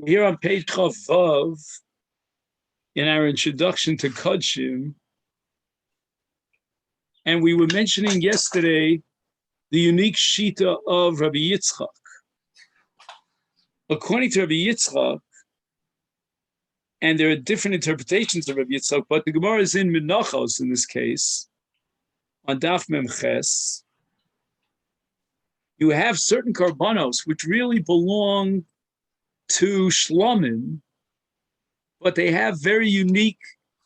Here on page Vav, in our introduction to Kodshim, and we were mentioning yesterday the unique shita of Rabbi Yitzchak. According to Rabbi Yitzchak, and there are different interpretations of Rabbi Yitzchak, but the Gemara is in Menachos in this case, on Daf Memches. You have certain karbanos which really belong to Shlomim, but they have very unique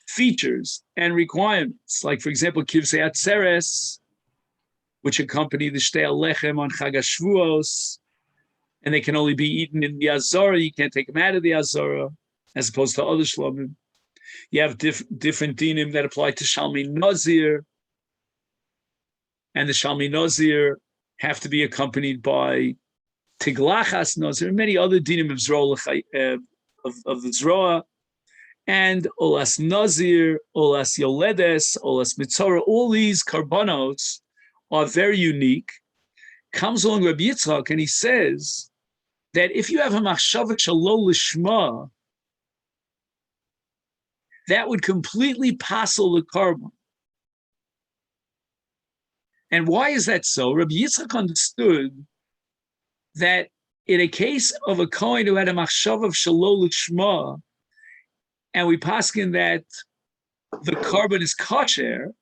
features and requirements. Like, for example, Kivsei Atzeres, which accompany the Shtei Lechem on Chag HaShvuos, and they can only be eaten in the Azara. You can't take them out of the Azara, as opposed to other Shlomim. You have different dinim that apply to Shalmi Nazir, and the Shalmi Nazir have to be accompanied by Tiglachas Nazir, and many other dinim of Zroa, of the Zroa, and Olas Nazir, Olas Yoledes, Olas Mitzora. All these karbanos are very unique. Comes along Rabbi Yitzchak, and he says that if you have a machshava shelo lishma, that would completely passel the karban. And why is that so? Rabbi Yitzchak understood that in a case of a Kohen who had a machshava of shelo lishma, and we paskin that the karban is kosher,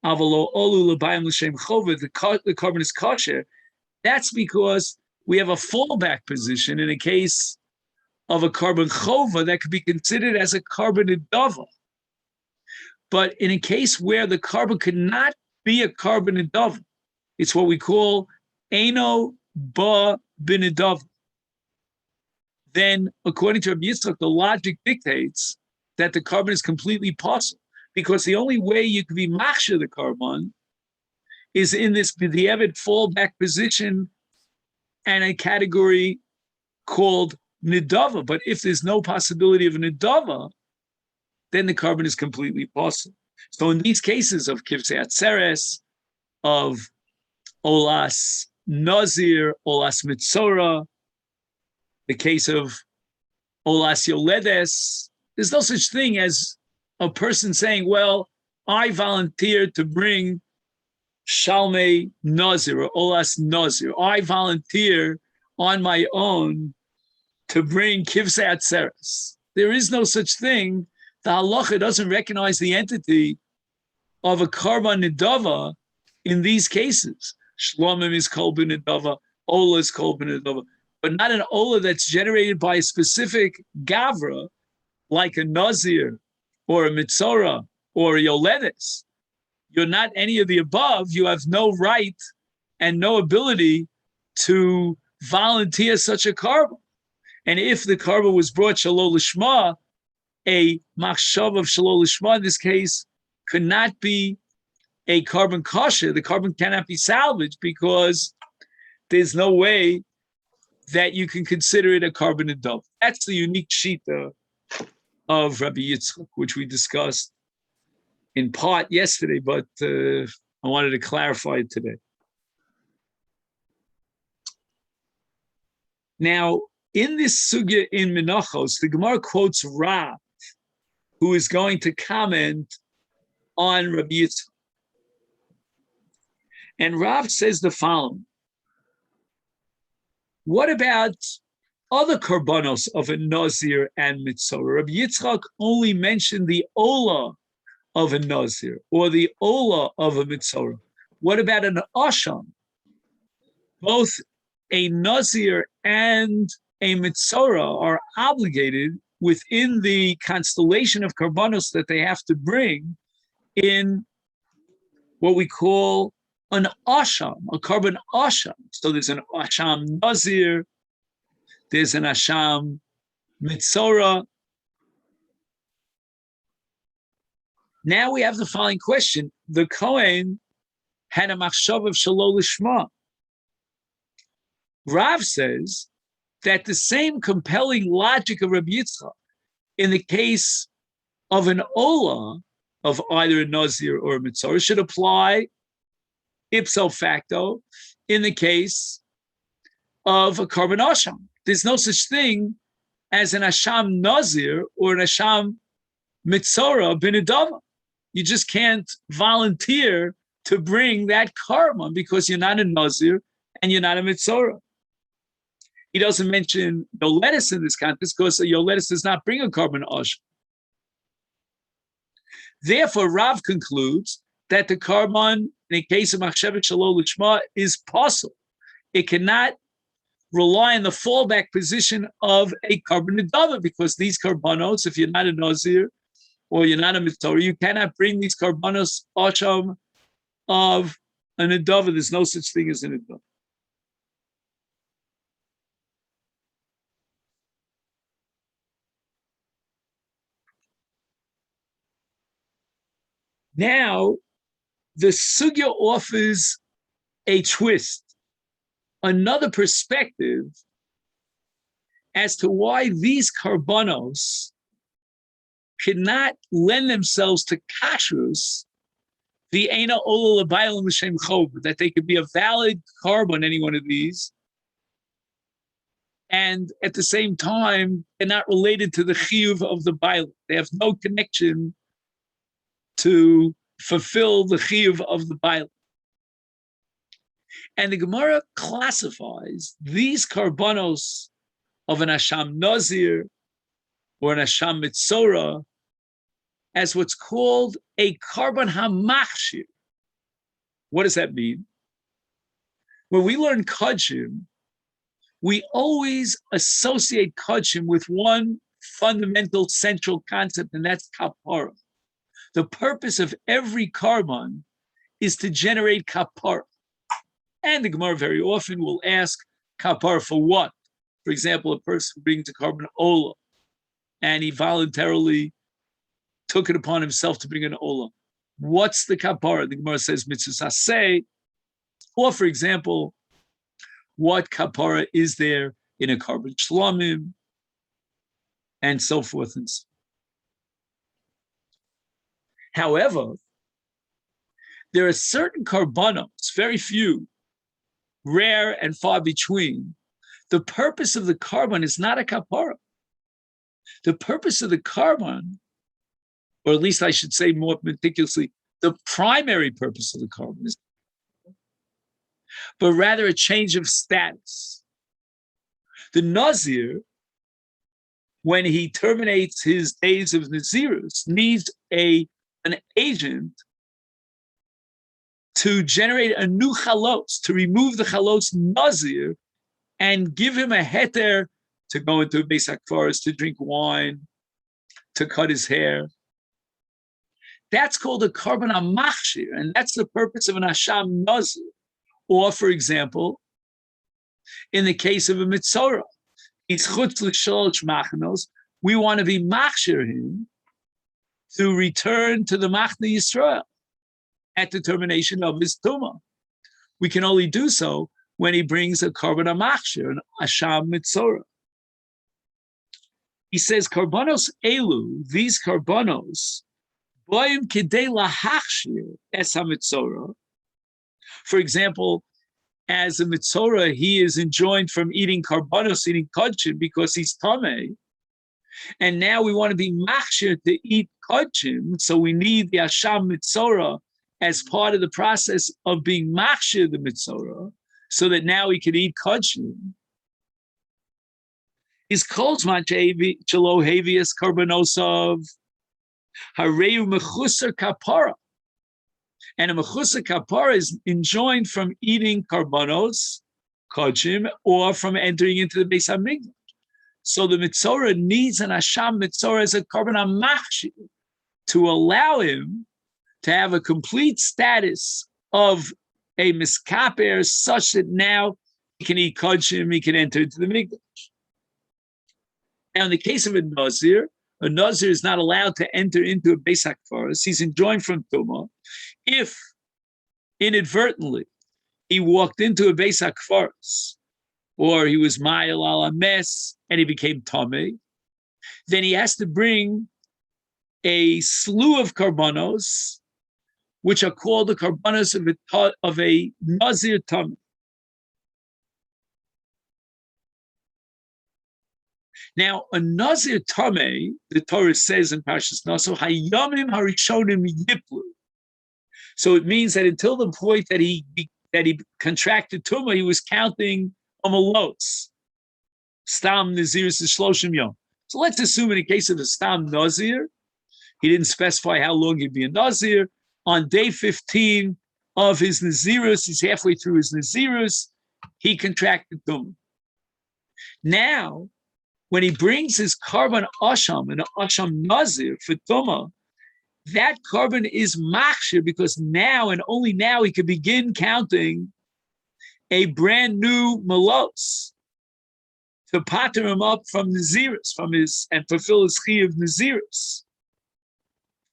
avalo olu l'bayim l'shem chova, the karban is kosher, that's because we have a fallback position in a case of a karban chova that could be considered as a karban nedava. But in a case where the karban could not be a karban nedava, it's what we call eino ba b'nedava. Then, according to Rabbi Yitzchak, the logic dictates that the karban is completely possible, because the only way you can be machshir the karban is in this b'diavad fallback position and a category called nidava. But if there's no possibility of a nidava, then the karban is completely possible. So in these cases of kivsei atzeres, of olas nazir, olas mitzora, the case of olas yoledes, there's no such thing as a person saying, well, I volunteered to bring Shalmei Nazir or Olas Nazir. I volunteer on my own to bring Kivsei Atzeres. There is no such thing. The halacha doesn't recognize the entity of a karban nedava in these cases. Shlomim is kol b'nedava, Ola is kol b'nedava, but not an Ola that's generated by a specific gavra, like a Nazir or a Mitzora or a Yoledes. You're not any of the above. You have no right and no ability to volunteer such a karban. And if the karban was brought shelo lishma, a machshav of shelo lishma in this case could not be a karban kosher. The karban cannot be salvaged because there's no way that you can consider it a karban adult. That's the unique shita of Rabbi Yitzchak, which we discussed in part yesterday, but I wanted to clarify it today. Now, in this sugya in Menachos, the Gemara quotes Rav, who is going to comment on Rabbi Yitzchak. And Rav says the following: what about other karbanos of a Nazir and Mitzorah? Rabbi Yitzchak only mentioned the Ola of a Nazir or the Ola of a Mitzorah. What about an Asham? Both a Nazir and a Mitzorah are obligated within the constellation of karbanos that they have to bring in what we call an Asham, a karban Asham. So there's an Asham Nazir, there's an Asham Mitzorah. Now we have the following question. The Kohen had a machshav of shelo lishma. Rav says that the same compelling logic of Rabbi Yitzchak in the case of an Ola of either a Nazir or a Mitzorah should apply ipso facto in the case of a karban asham. There's no such thing as an Asham Nazir or an Asham Mitzora Binadava. You just can't volunteer to bring that karma because you're not a Nazir and you're not a Mitzora. He doesn't mention Yoletis in this context because Yoletis does not bring a carbon Asham. Therefore, Rav concludes that the carbon, in the case of Machshevet Shalol Lishma, is possible. It cannot rely on the fallback position of a carbon Nedava because these carbonos, if you're not a Nazir or you're not a Mitzvah, you cannot bring these carbonos Asham of an Nedava. There's no such thing as an Nedava. Now, the Sugya offers a twist, another perspective as to why these carbonos cannot lend themselves to kashrus, the Eina Ola L'Bayil L'Shem Chov, that they could be a valid carbon, any one of these, and at the same time, they're not related to the chiyuv of the Bayil. They have no connection to fulfill the chiyuv of the Bayil. And the Gemara classifies these carbonos of an Asham Nazir or an Asham Mitzora as what's called a carbon hamachshir. What does that mean? When we learn Kodshim, we always associate Kodshim with one fundamental central concept, and that's kapara. The purpose of every carbon is to generate kapara. And the Gemara very often will ask kapara for what? For example, a person brings a carbon ola, and he voluntarily took it upon himself to bring an ola. What's the kapara? The Gemara says mitzvah aseh. Or, for example, what kapara is there in a carbon shlamim, and so forth and so on. However, there are certain carbonos, very few, rare and far between. The purpose of the carbon is not a kapara. The purpose of the carbon, or at least I should say more meticulously, the primary purpose of the carbon is, but rather a change of status. The Nazir, when he terminates his days of Nazirus, needs an agent to generate a new chalos, to remove the chalos Nazir and give him a heter to go into a Beis HaKfaros, to drink wine, to cut his hair. That's called a carbon hamachshir, and that's the purpose of an Asham Nazir. Or, for example, in the case of a Mitzora, he's chutz l'shalosh machnos, we want to be machshir him to return to the Machne Yisrael at the termination of his tumah. We can only do so when he brings a carbon hamachshir, an Asham Mitzora. He says, Karbanos elu, these karbanos, boim kidei lahachshir es ha-mitzora. For example, as a mitzora, he is enjoined from eating karbanos, eating kodshim, because he's tameh. And now we want to be machshir to eat kodshim, so we need the Asham Mitzora as part of the process of being machshir the Mitzora, so that now we can eat kodshim. Is kolzman chelo hevius karbonosov hareu mechusar kapara. And a mechusar kapara is enjoined from eating karbonos, kodshim, or from entering into the Beis HaMikdash. So the Mitzora needs an Asham Mitzora as a carbon hamachshir to allow him to have a complete status of a miskaper such that now he can eat kodshim, he can enter into the Mikdash. Now, in the case of a Nazir is not allowed to enter into a Beis HaKfaros. He's enjoined from Tumah. If inadvertently he walked into a Beis HaKfaros, or he was Ma'il al Ames, and he became Tameh, then he has to bring a slew of karbanos, which are called the karbanos of a Nazir Tameh. Now, a Nazir Tameh, the Torah says in Parshas Naso, Hayamim Harishonim Yiplu. So it means that until the point that he contracted Tumah, he was counting Amalos. Stam Naziris Shloshim Yom. So let's assume in the case of a Stam Nazir, he didn't specify how long he'd be a Nazir. On day 15 of his Nazirus, he's halfway through his Nazirus, he contracted Tumah. Now, when he brings his carbon Asham and Asham Nazir for Tumah, that carbon is machshir because now and only now he can begin counting a brand new malos to pater him up from Nazirus, and fulfill his chi of Nazirus.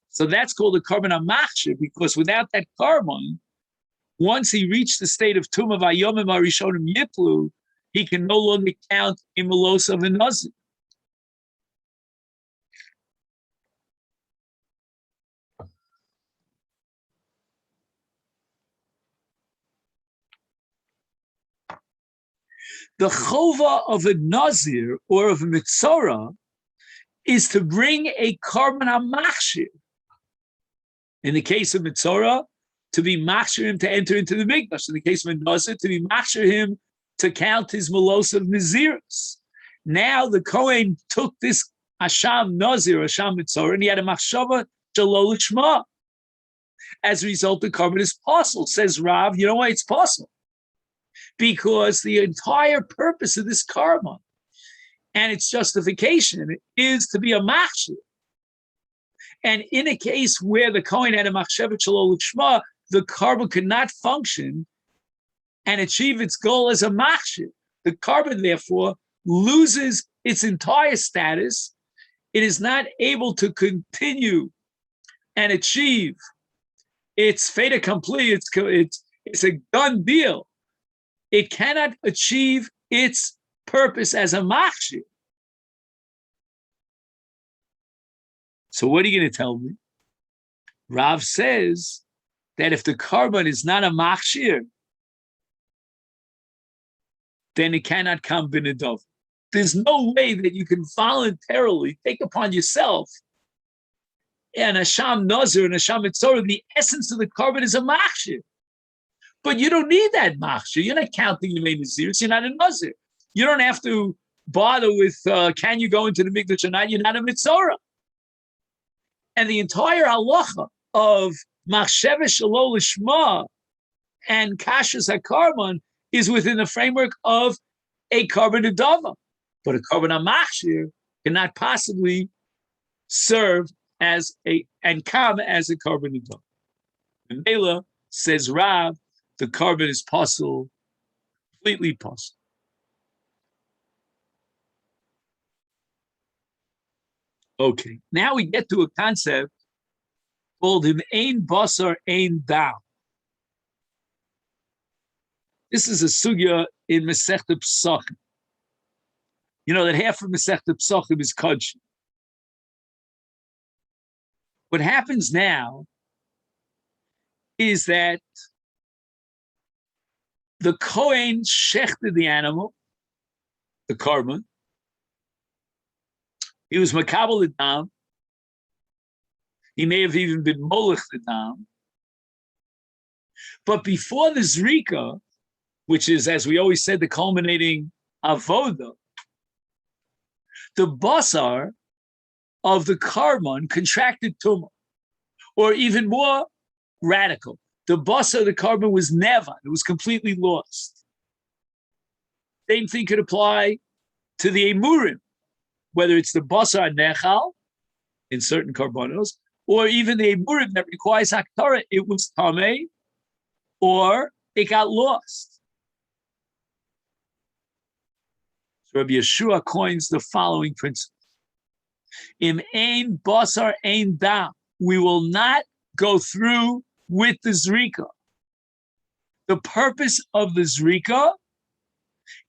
So that's called a carbon machshir because without that carbon, once he reached the state of Tumah vayomim harishonim yiplu, he can no longer count a malos of a nazir. The chova of a nazir or of a mitzorah is to bring a carbon machshir. In the case of mitzorah, to be machshir him to enter into the mikdash. In the case of a nazir, to be machshir him to count his malos of nazirus. Now the Kohen took this Asham Nazir, Asham Mitzorah, and he had a machshava shalol l'shma. As a result, the carbon is possible. Says Rav, you know why it's possible? Because the entire purpose of this carbon and its justification is to be a machshir. And in a case where the Kohen had a machshava shalol l'shma, the carbon could not function and achieve its goal as a machshir. The carbon, therefore, loses its entire status. It is not able to continue and achieve its fait accompli. It's a done deal. It cannot achieve its purpose as a machshir. So what are you going to tell me? Rav says that if the carbon is not a machshir, then it cannot come b'nedov. There's no way that you can voluntarily take upon yourself an Asham Nazir and Asham Mitzorah. The essence of the carbon is a machshir. But you don't need that machshir. You're not counting the main Naziris. You're not a Nazir. You don't have to bother with can you go into the mikdash or not. You're not a Mitzorah. And the entire halacha of machshava shalol l'shma and kashrus hakarbon is within the framework of a carbon adava. But a carbon machshir cannot possibly serve as and come as a carbon adava. And Mela says Rav, the carbon is possible, completely possible. Okay, now we get to a concept called him ein basar ein dam. This is a sugya in Masechta Pesachim. You know that half of Masechta Pesachim is Kodshim. What happens now is that the Kohen shechted the animal, the carbon. He was makabel the dam. He may have even been molech the dam. But before the zrika, which is, as we always said, the culminating avoda, the basar of the carbon contracted tumah, or even more radical, the basar of the carbon was never, it was completely lost. Same thing could apply to the emurim, whether it's the basar nechal in certain carbonos, or even the emurim that requires haktara, it was tameh, or it got lost. So Rabbi Yeshua coins the following principle. Im ein basar ein dam. We will not go through with the zrika. The purpose of the zrika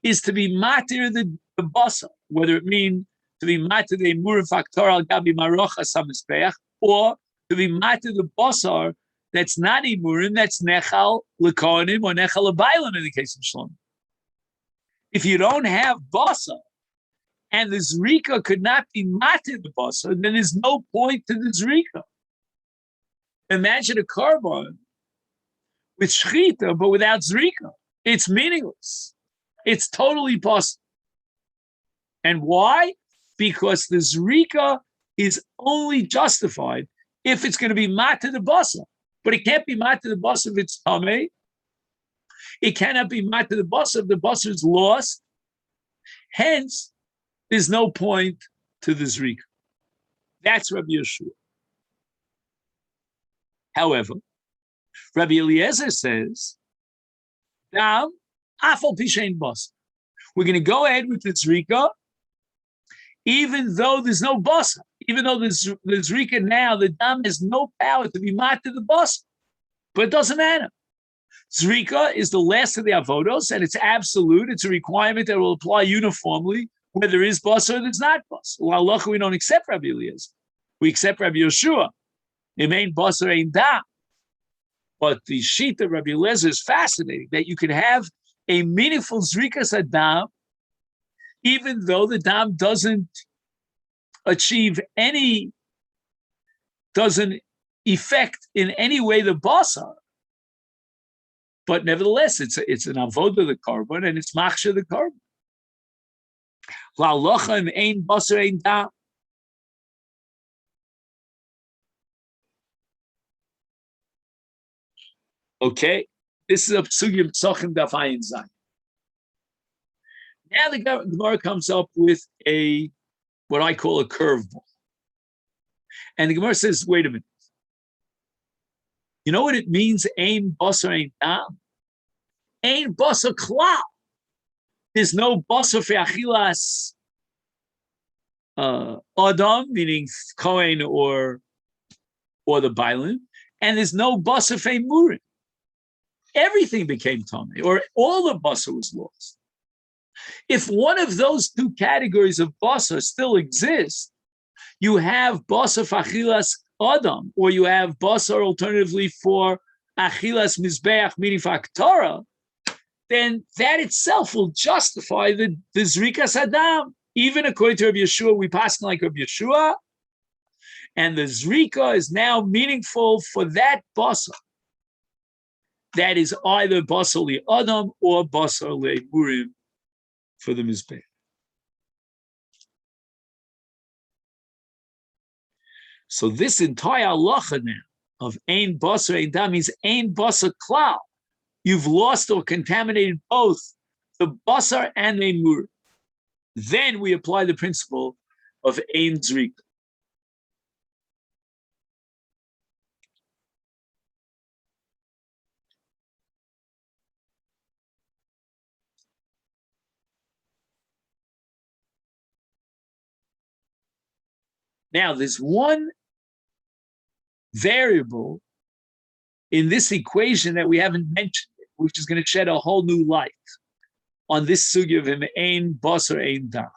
is to be matir the basar, whether it means to be matir the emurim faktor al gabi marocha samizbeach, or to be matir the basar that's not emurim, that's nechal lekonim or nechal lebaylim in the case of Shlomo. If you don't have basar and the zrika could not be matir the basar, then there's no point to the zrika. Imagine a carbon with shchita, but without zrika. It's meaningless. It's totally possible. And why? Because the zrika is only justified if it's going to be matir the basar. But it can't be matir the basar if it's tameh. It cannot be matir the basar if the basar is lost. Hence, there's no point to the zrika. That's Rabbi Yeshua. However, Rabbi Eliezer says, "Dam afal pishein basar." We're going to go ahead with the zrika, even though there's no basar. Even though the zrika now, the dam has no power to be matir the basar, but it doesn't matter. Zrika is the last of the avodos, and it's absolute. It's a requirement that will apply uniformly, whether there is basar or there's not basar. Well, we don't accept Rabbi Eliezer. We accept Rabbi Yeshua. It ain't basar, ain't dam. But the sheet of Rabbi Eliezer is fascinating, that you can have a meaningful zrikas adam, even though the dam doesn't affect in any way the basar. But nevertheless, it's an avodah of the carbon, and it's machshir of the carbon. La'alocha ein basar ein dam. Okay, this is a psugim tzachim daf ayin zayin. Now the Gemara comes up with what I call a curveball, and the Gemara says, "Wait a minute. You know what it means? Ein basar ein dam. Ein basar klal. There's no basar for achilas adam, meaning kohen or the bailim, and there's no basar for murim. Everything became tamei, or all the basar was lost. If one of those two categories of basar still exists, you have basar for achilas adam, or you have basar alternatively for achilas mizbeach, meaning for aktorah, then that itself will justify the zrikas adam. Even according to Rabbi Yeshua, we pass like Rabbi Yeshua, and the zrika is now meaningful for that basar. That is either basar li adam or basar li murim for the mizbeach. So this entire halacha now of ein basar ein dam means ein basar klal. You've lost or contaminated both the basar and the murim. Then we apply the principle of ein zrika. Now, there's one variable in this equation that we haven't mentioned, which is going to shed a whole new light on this sugya of him, ein basar ein dam,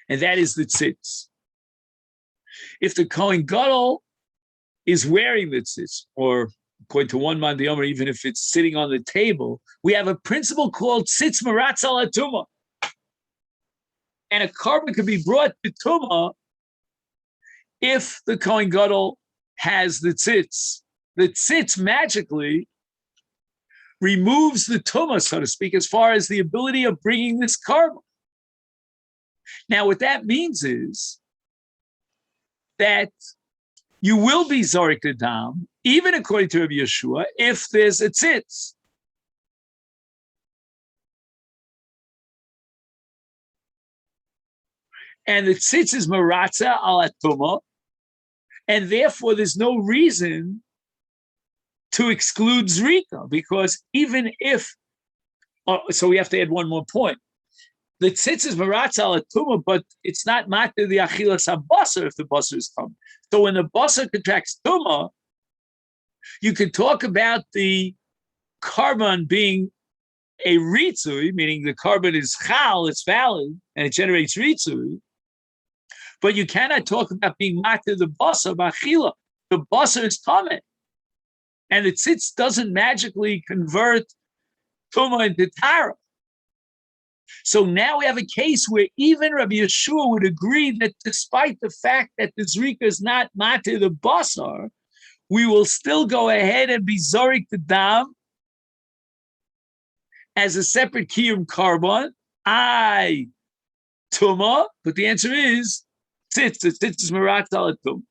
and that is the tzitz. If the Kohen Gadol is wearing the tzitz, or according to one man the Omer, even if it's sitting on the table, we have a principle called tzitz maratz al tumah, and a carbon can be brought to tumah if the Kohen Gadol has the tzitz. The tzitz magically removes the tumah, so to speak, as far as the ability of bringing this carbon. Now, what that means is that you will be zorik dam, even according to Rabbi Yeshua, if there's a tzitz. And the tzitz is maratza al tumah, and therefore there's no reason to exclude zrika, because even if, so we have to add one more point. The tzitz is maratza al tumah, but it's not matter the achilas habasar if the basar is tumah. So when the basar contracts tumah, you could talk about the carbon being a ritzui, meaning the carbon is chal, it's valid, and it generates ritzui. But you cannot talk about being matter the basar b'achila. The basar is tameh, and the tzitz doesn't magically convert tumah into tara. So now we have a case where even Rabbi Yeshua would agree that despite the fact that the zrika is not matir the basar, we will still go ahead and be zorik the dam as a separate kiyum carbon. Tuma, but the answer is tzitz. The tzitz is marat al tum.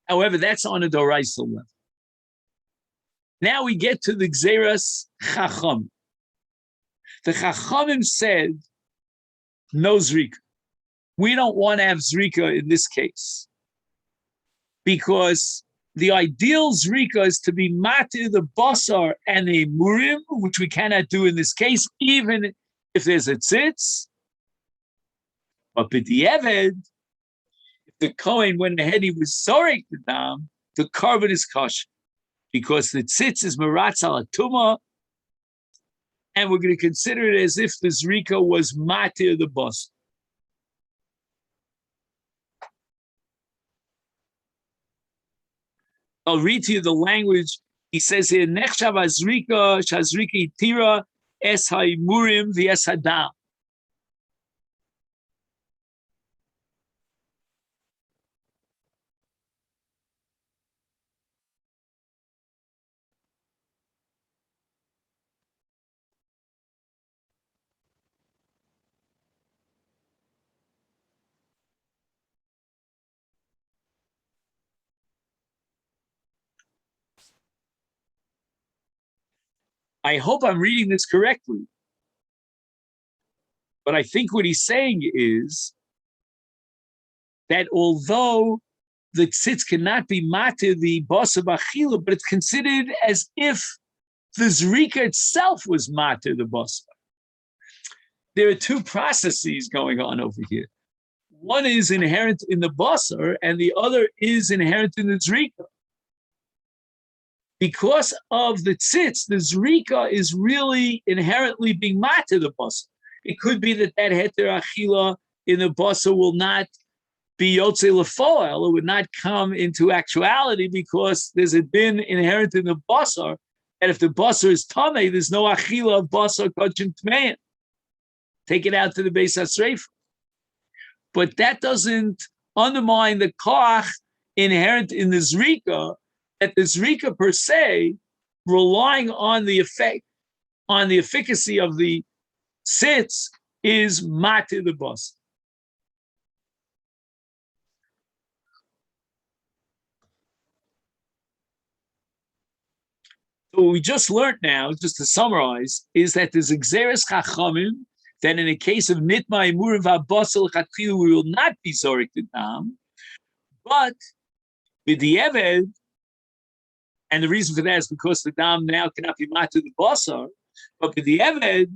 However, that's on a doraisa level. Now we get to the Gzeras Chacham. The Chachamim said, no Zrika. We don't want to have Zrika in this case. Because the ideal Zrika is to be matir the basar and a murim, which we cannot do in this case, even if there's a tzitz. But b'di'eved, if the Kohen went ahead, he was zorek the dam, the carbon is kosher. Because the tzitz is maratz al tuma, and we're going to consider it as if the zrika was matir the bas. I'll read to you the language. He says here, nechshav azrika shazrika itira es haimurim v'es hadam. I hope I'm reading this correctly. But I think what he's saying is that although the tzitz cannot be matir the basa b'achila, but it's considered as if the zrika itself was matir the basa. There are two processes going on over here. One is inherent in the basar, and the other is inherent in the zrika. Because of the tzitz, the zrika is really inherently being matir the basar. It could be that heter achila in the basar will not be yotze lefoel. It would not come into actuality because there's a din inherent in the basar. And if the basar is tamei, there's no achila of basar kodshim tmein. Take it out to the Beis HaSreif. But that doesn't undermine the koach inherent in the zrika, that the zrika per se, relying on the effect, on the efficacy of the tzitz, is matir the bas. So what we just learned now, just to summarize, is that there's Gzeres Chachamim, that in a case of nitma imurim v'abasel chatchilu, we will not be zorik the dam, but b'di'eved, and the reason for that is because the dam now cannot be matir the basar, but b'di'eved,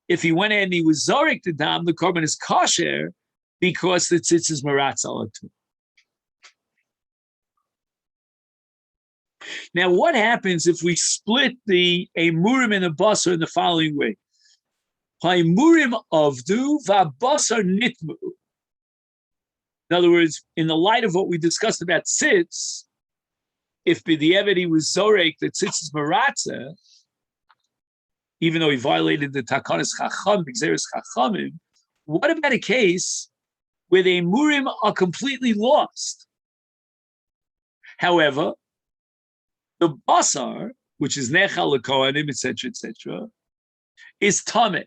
if he went in and he was zorik the dam, the korban is kosher because the tzitz is maratz alatu. Now, what happens if we split the emurim and the basar in the following way? Haimurim avdu v'abasar nitmu. In other words, in the light of what we discussed about tzitz, if b'di'eved he was zorek, the tzitz is maratza, even though he violated the takanas chacham, b'gzeres chachamim, what about a case where the emurim are completely lost? However, the basar, which is nechal lekohanim, etc., is tameh.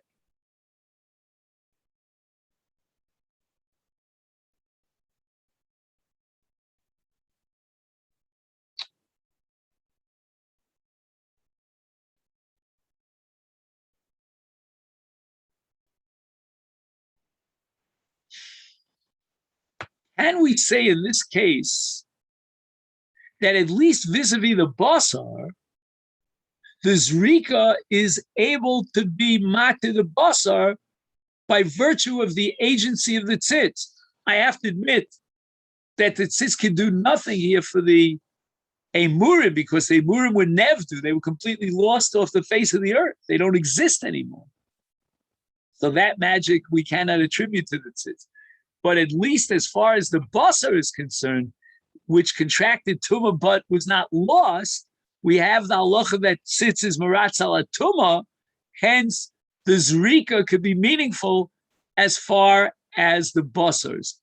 Can we say in this case that at least vis-a-vis the basar, the zrika is able to be matir the basar by virtue of the agency of the tzitz? I have to admit that the tzitz can do nothing here for the emurim, because the emurim were nevdu. They were completely lost off the face of the earth. They don't exist anymore. So that magic we cannot attribute to the tzitz. But at least as far as the basar is concerned, which contracted tumah but was not lost, we have the halacha that sits is maratz al atuma, hence the zrika could be meaningful as far as the basars.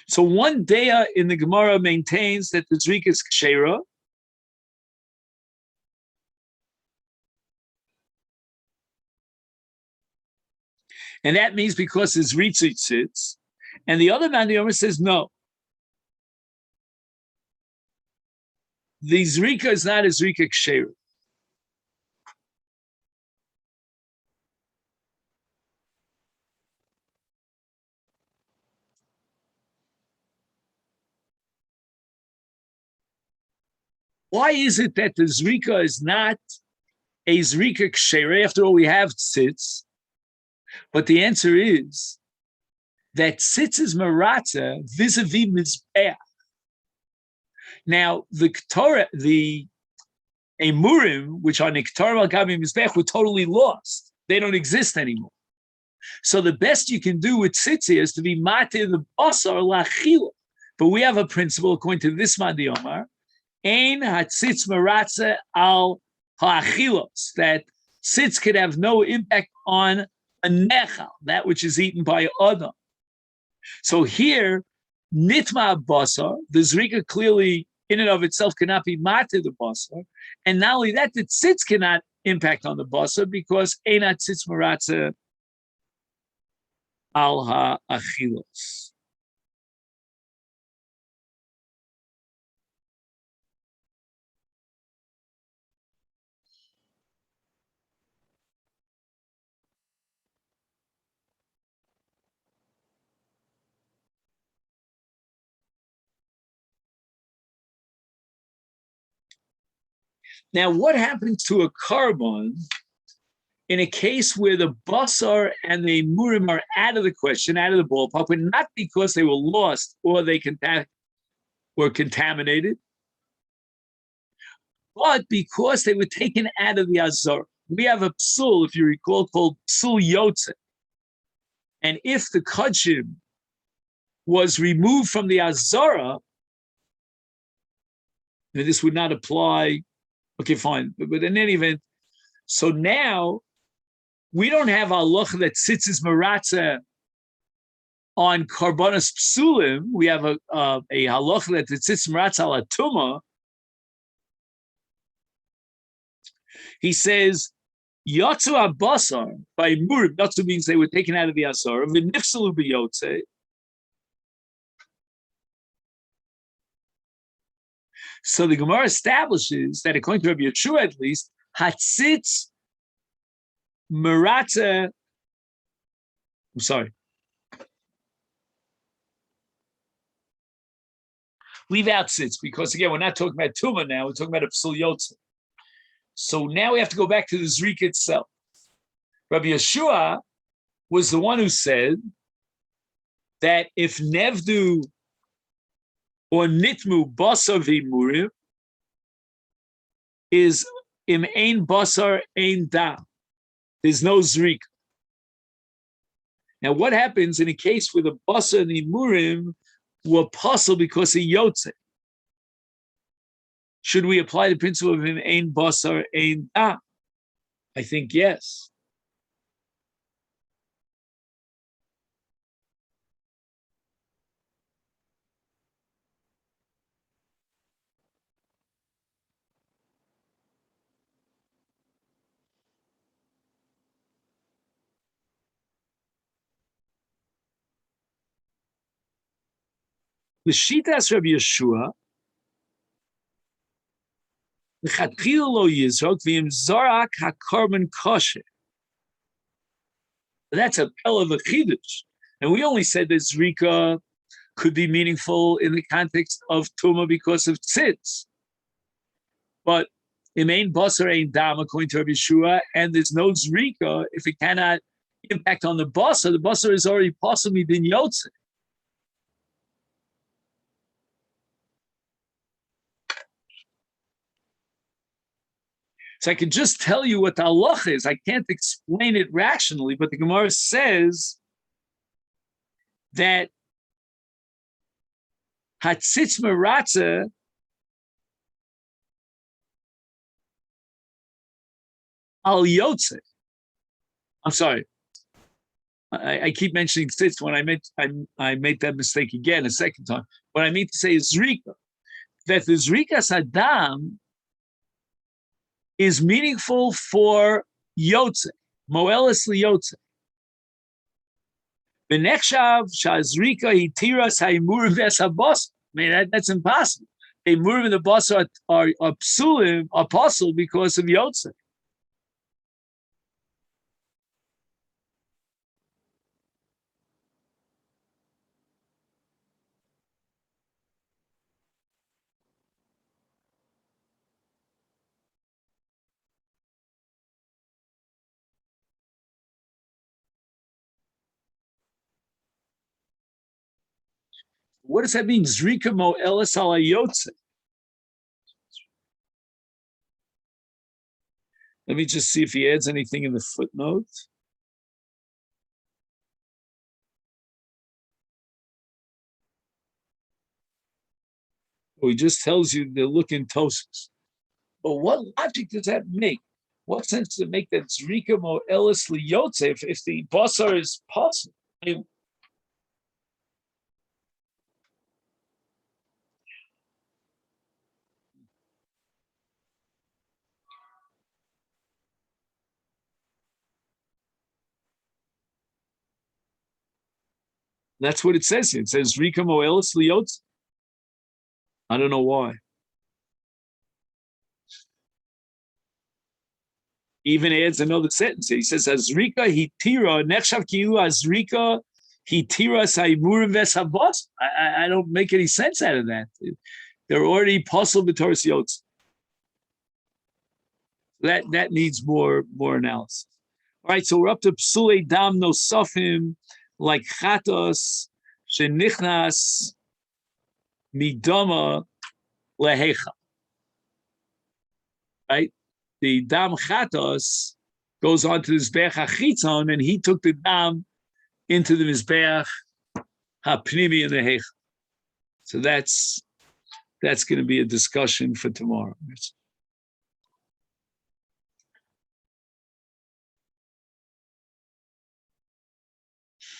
So one daya in the Gemara maintains that the zrika is kshera, and that means because his ritzit sits, and the other man, the Omer says no. The zrika is not a zrika kshera. Why is it that the zrika is not a zrika kshera? After all, we have tzitz, but the answer is that tzitz is maratza vis-a-vis mizbeach. Now, the Torah, the emurim, which are niktar al gabi mizbeach, were totally lost. They don't exist anymore. So the best you can do with tzitz is to be matir the basar lachila. But we have a principle according to this Madi Omar, ein hatzitz maratza al ha'achilos, that tzitz could have no impact on a nechal, that which is eaten by Adam. So here, nitma basar, the zrika clearly in and of itself cannot be matir the basar, and not only that, the tzitz cannot impact on the basar because ein hatzitz maratza al ha'achilos. Now, what happens to a carbon in a case where the basar and the murim are out of the question, out of the ballpark, but not because they were lost or they were contaminated, but because they were taken out of the azar? We have a psul, if you recall, called psul yotze. And if the kodshim was removed from the azara, this would not apply. Okay, fine. But in any event, so now we don't have a halacha that sits as maratza on karbonas psulim. We have a halacha that sits maratza al atuma. He says, yatsu abasar by murim. Yatsu means they were taken out of the asar. V'nifsalu b'yotze. So the Gemara establishes that according to Rabbi Yeshua, at least, hatzitz maratza. I'm sorry. Leave out tzitz because again, we're not talking about tuma now. We're talking about a psul yotze. So now we have to go back to the zrika itself. Rabbi Yeshua was the one who said that if nevdu or nitmu basar v'murim is im ein basar ein dam. There's no zrika. Now, what happens in a case where the basar and the murim were possible because of yotze? Should we apply the principle of im ein basar ein dam? I think yes. L'shitas Rabbi Yeshua, l'chatchil lo yizrok v'im zorak hakorban kosher. That's a hell of a chidush, and we only said that zrika could be meaningful in the context of tuma because of tzitz, but im ein basar ein dam according to Rabbi Yeshua, and there's no zrika if it cannot impact on the basar. The basar is already possibly been yotze. So I can just tell you what the halacha is. I can't explain it rationally, but the Gemara says that Hatzitz Maratza Al Yotze. I'm sorry. I keep mentioning tzitz when I made that mistake again a second time. What I mean to say is zrika. That the zrikas adam is meaningful for yotze, moelis liyotze. The nechshav shazrika hitiras haimur vesabos. I mean that's impossible. A murv and the boss are psulim, apostle because of yotze. What does that mean? Zrika mo elis ala yotze. Let me just see if he adds anything in the footnote. Oh, he just tells you they're looking tosis. But what logic does that make? What sense does it make that Zrika mo elis liyotze if the basar is possible? I mean, that's what it says here. It says Zrika mo elis liyotze. I don't know why. Even adds another sentence. He says, Azrika hitira, nechshav kiu azrika hitira saimurim vesavos. I don't make any sense out of that. They're already possible b'toras yotz. That needs more analysis. All right, so we're up to psulei dam nosafim, like chatos, shenichnas, midama, lehecha. Right? The dam chatos goes on to the mizbeach hachitzon, and he took the dam into the mizbeach hapnimi in the hecha. So that's going to be a discussion for tomorrow.